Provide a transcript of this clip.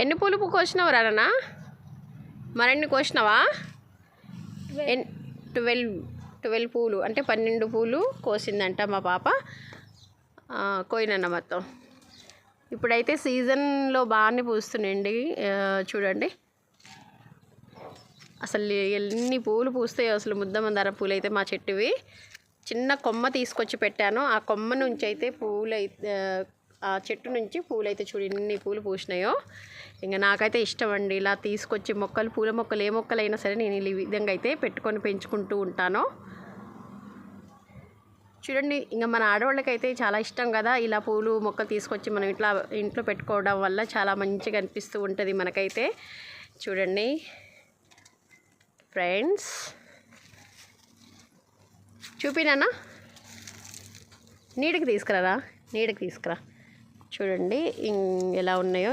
ఎన్ని పూలు కోసినావు రానా? మరెన్ని కోసినావా? 12 పూలు అంటే 12 పూలు కోసిందంట మా పాప. కోయినన్న మొత్తం. ఇప్పుడైతే సీజన్లో బాగానే పూస్తున్నాయండి. చూడండి అసలు ఎన్ని పూలు పూస్తాయో. అసలు ముద్దమందార పూలు అయితే మా చెట్టువి. చిన్న కొమ్మ తీసుకొచ్చి పెట్టాను. ఆ కొమ్మ నుంచి అయితే పూలు అయితే, ఆ చెట్టు నుంచి పూలు అయితే చూడు ఎన్ని పూలు పూసినాయో. ఇంకా నాకైతే ఇష్టం అండి ఇలా తీసుకొచ్చి మొక్కలు, పూల మొక్కలు ఏ మొక్కలైనా సరే నేను ఈ విధంగా అయితే పెట్టుకొని పెంచుకుంటూ ఉంటాను. చూడండి ఇంకా మన ఆడవాళ్ళకైతే చాలా ఇష్టం కదా ఇలా పూలు మొక్కలు తీసుకొచ్చి మనం ఇంట్లో పెట్టుకోవడం వల్ల చాలా మంచిగా అనిపిస్తూ ఉంటుంది మనకైతే. చూడండి ఫ్రెండ్స్, చూపినానా? నీడకి తీసుకురా. చూడండి ఎలా ఉన్నాయో.